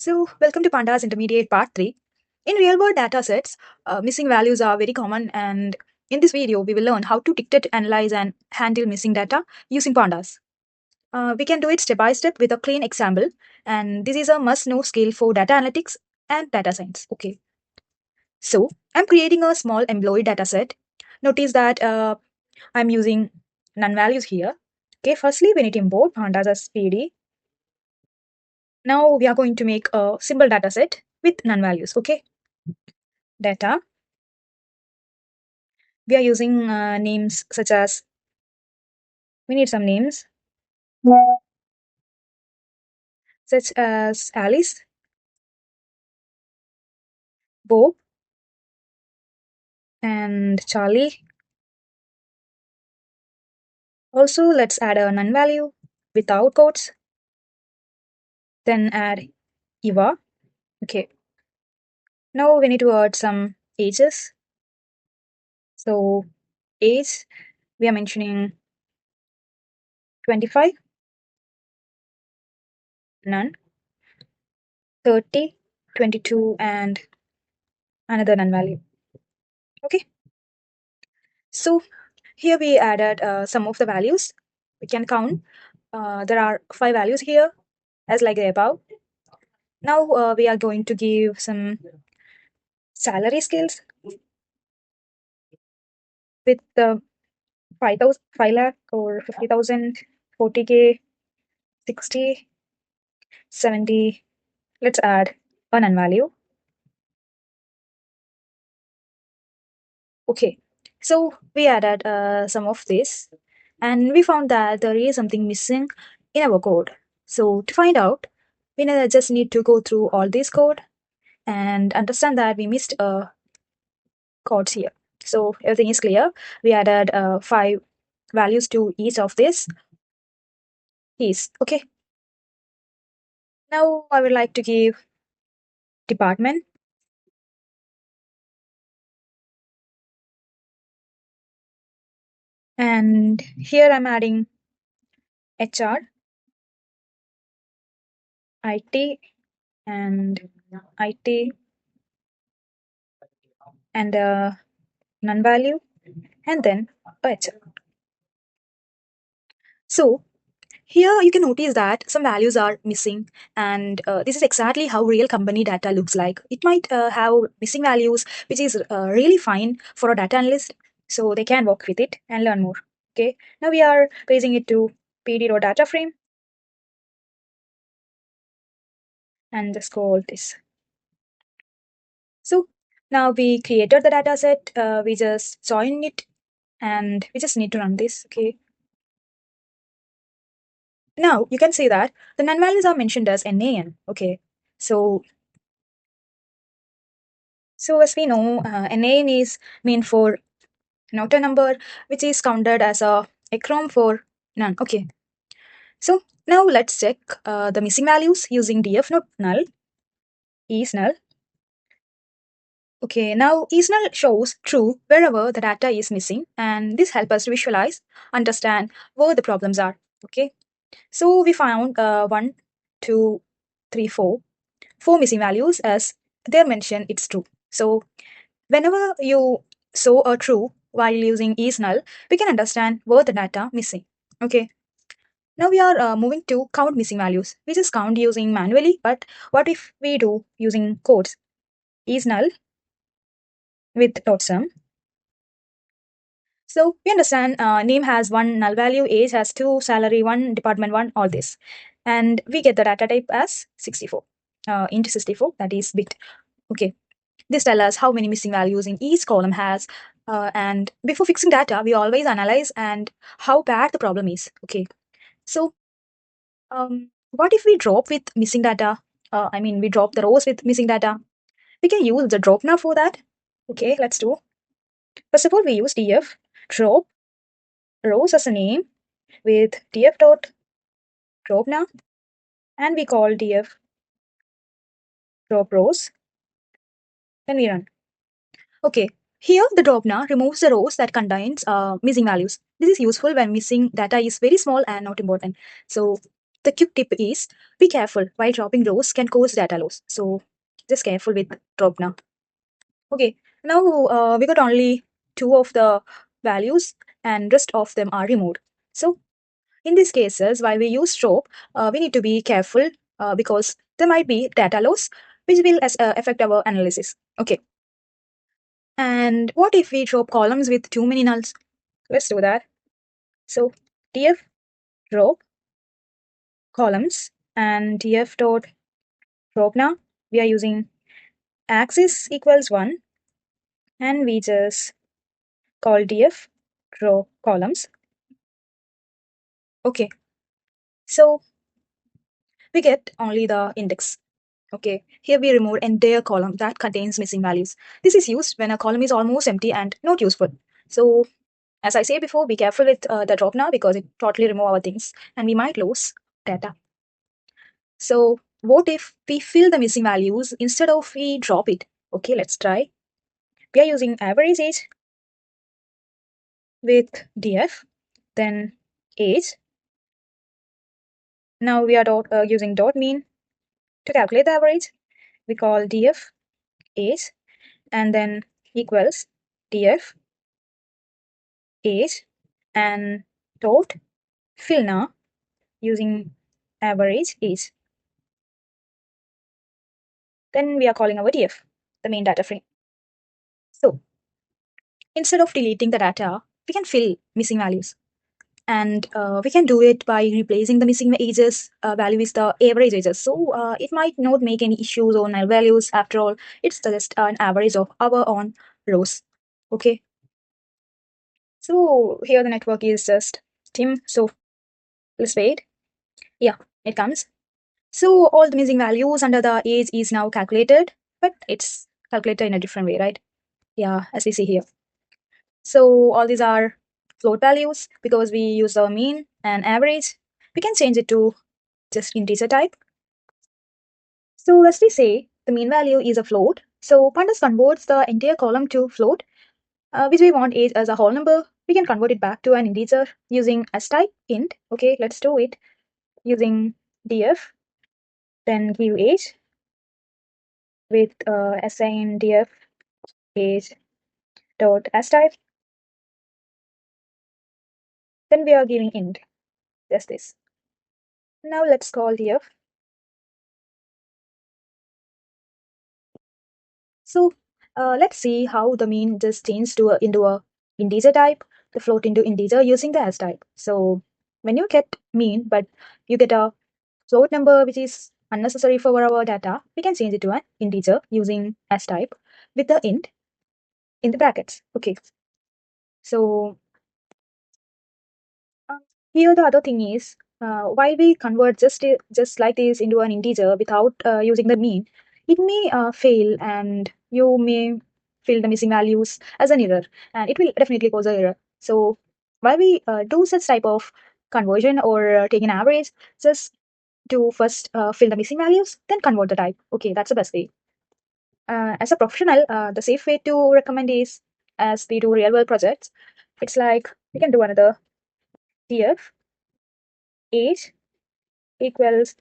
So, welcome to Pandas Intermediate Part 3. In real world datasets, missing values are very common, and in this video, we will learn how to detect, analyze, and handle missing data using Pandas. We can do it step by step with a clean example, and this is a must know skill for data analytics and data science. Okay, so I'm creating a small employee dataset. Notice that I'm using none values here. Okay, firstly, we need to import pandas as PD. Now we are going to make a simple dataset with none values. Okay, data. We are using names such as, we need some names such as Alice, Bob, and Charlie. Also, let's add a none value without quotes. Then add Eva. Okay. Now we need to add some ages. So age, we are mentioning 25, none, 30, 22, and another none value. Okay. So here we added some of the values. We can count. There are 5 values here as like the above. Now we are going to give some salary scales with the 5,000, 5 lakh or 50,000, 40K, 60, 70. Let's add a non value. Okay, so we added some of this and we found that there is something missing in our code. So to find out, we just need to go through all this code and understand that we missed codes here. So everything is clear. We added 5 values to each of this keys. Okay. Now I would like to give department and here I'm adding HR, IT and IT and none value and then HR. So here you can notice that some values are missing and this is exactly how real company data looks like. It might have missing values which is really fine for a data analyst so they can work with it and learn more. Okay, now we are pasting it to pd.data frame and just call this. So now we created the data set, we just join it and we just need to run this. Okay, now you can see that the none values are mentioned as NaN. Okay, so as we know, NaN is mean for not a number, which is counted as a acronym for none. Okay, so now let's check the missing values using df not null is null. Okay, now is null shows true wherever the data is missing, and this helps us visualize, understand where the problems are. Okay, so we found 1, 2, 3, 4, 4 missing values as they're mentioned it's true. So whenever you show a true while using is null, we can understand where the data missing. Okay. Now we are moving to count missing values. We just count using manually, but what if we do using codes? Is null with dot sum. So we understand name has 1 null value, age has 2, salary 1, department 1, all this. And we get the data type as 64, into 64, that is bit. Okay. This tells us how many missing values in each column has. And before fixing data, we always analyze and how bad the problem is. Okay. So what if we drop with missing data? We drop the rows with missing data. We can use the dropna for that. Okay, let's do. First of all, we use df drop rows as a name with df dot dropna, and we call df drop rows. Then we run. Okay, here the dropna removes the rows that contains missing values. This is useful when missing data is very small and not important. So The quick tip is be careful while dropping rows can cause data loss. So just careful with dropna. Okay, now we got only two of the values and rest of them are removed. So in these cases, while we use drop, we need to be careful because there might be data loss which will affect our analysis. Okay, and what if we drop columns with too many nulls? Let's do that. So df drop columns and df dot drop now. We are using axis equals 1 and we just call df drop columns. Okay, so we get only the index. Okay, here we remove entire column that contains missing values. This is used when a column is almost empty and not useful. So as I said before, be careful with the drop now because it totally remove our things and we might lose data. So what if we fill the missing values instead of we drop it? Okay, let's try. We are using average age with df, then age. Now we are using dot mean to calculate the average. We call df age and then equals df age and dot fillna using average age. Then we are calling our df, the main data frame. So instead of deleting the data, we can fill missing values. And we can do it by replacing the missing ages value with the average ages. So it might not make any issues on null values. After all, it's just an average of our own rows. Okay. So here the network is just Tim. So let's wait. Yeah, it comes. So all the missing values under the age is now calculated, but it's calculated in a different way, right? Yeah, as we see here. So all these are float values because we use our mean and average. We can change it to just integer type. So let's just say the mean value is a float. So Pandas converts the entire column to float, which we want age as a whole number. We can convert it back to an integer using as type int. Okay, let's do it using df, then give age with assign df age dot as type. Then we are giving int, just this. Now let's call df. So let's see how the mean just changed into a integer type, the float into integer using the as type. So when you get mean, but you get a float number which is unnecessary for our data, we can change it to an integer using as type with the int in the brackets. Okay. So uh, here the other thing is while we convert just like this into an integer without using the mean, it may fail and you may fill the missing values as an error and it will definitely cause an error. So while we do such type of conversion or take an average, just to first fill the missing values, then convert the type. Okay, that's the best way. As a professional, the safe way to recommend is as we do real world projects, it's like we can do another df age equals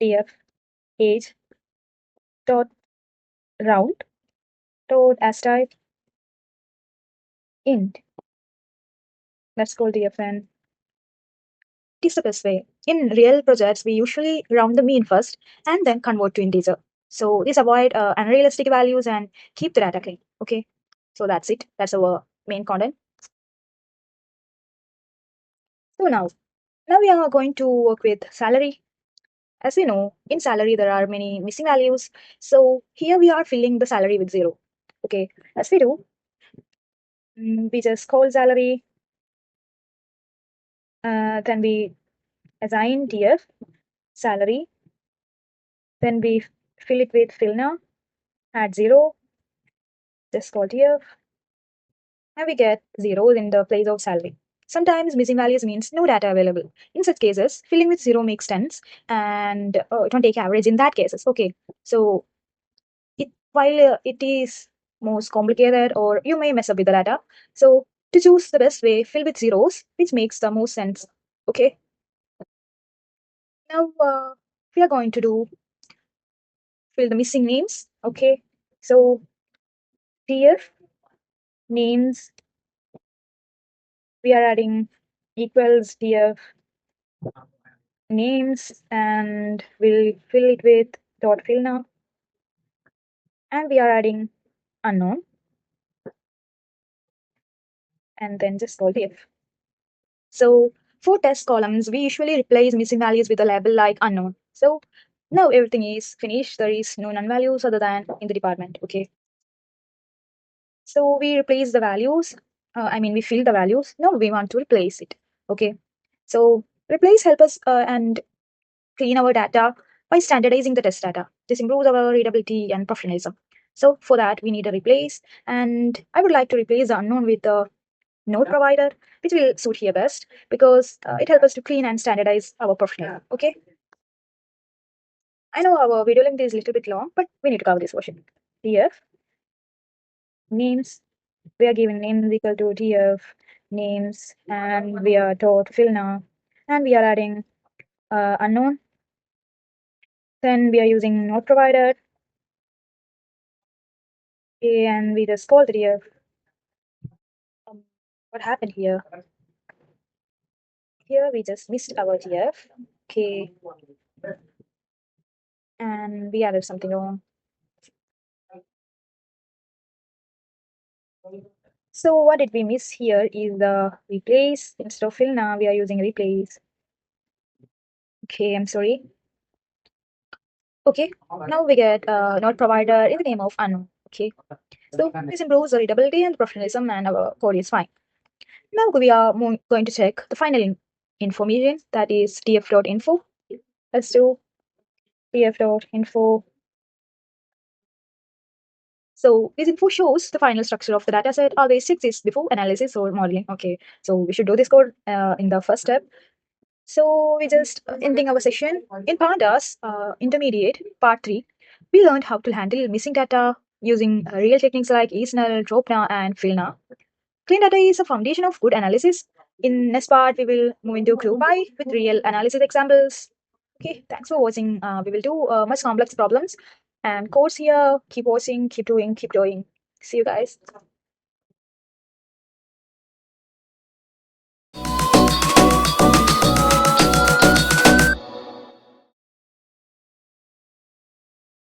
df age dot round dot as type int. Let's call dfn. It is the best way. In real projects, we usually round the mean first and then convert to integer. So this avoid unrealistic values and keep the data clean. Okay, so that's it. That's our main content. So now we are going to work with salary. As we know, in salary there are many missing values. So here we are filling the salary with 0. Okay, as we do, we just call salary, then we assign df salary, then we fill it with fillna, add 0, just call df, and we get zeros in the place of salary. Sometimes missing values means no data available. In such cases, filling with 0 makes sense and it won't take average in that cases. Okay, so while it is most complicated or you may mess up with the data, so to choose the best way, fill with zeros, which makes the most sense. Okay. Now we are going to do fill the missing names. Okay, so here names we are adding equals here names, and we'll fill it with dot fill now, and we are adding unknown, and then just call if. So for test columns, we usually replace missing values with a label like unknown. So now everything is finished. There is no none values other than in the department. Okay. So we replace the values. We fill the values. Now we want to replace it. Okay. So replace help us and clean our data by standardizing the test data. This improves our readability and professionalism. So for that, we need a replace. And I would like to replace the unknown with the node provider, which will suit here best because it helps us to clean and standardize our professionalism. Okay. I know our video length is a little bit long, but we need to cover this version. Here, names. We are giving names equal to TF names, and we are taught fillna, and we are adding unknown. Then we are using node provider, and we just call the TF. What happened here? Here we just missed our TF. Okay, and we added something wrong. So what did we miss here is the replace. Instead of fillna, we are using replace. Okay, I'm sorry. Okay, now we get node provider in the name of unknown. Okay, so this improves the readability and professionalism, and our code is fine. Now we are going to check the final information, that is tf.info. Let's do tf.info. So this info shows the final structure of the dataset always exists before analysis or modeling. Okay, so we should do this code in the first step. So we just ending our session in Pandas Intermediate Part 3. We learned how to handle missing data using real techniques like ESNL, dropna, and fillna. Clean data is a foundation of good analysis. In next part, we will move into CrewPy with real analysis examples. Okay, thanks for watching. We will do much complex problems and codes here. Keep watching, keep doing, keep doing. See you guys.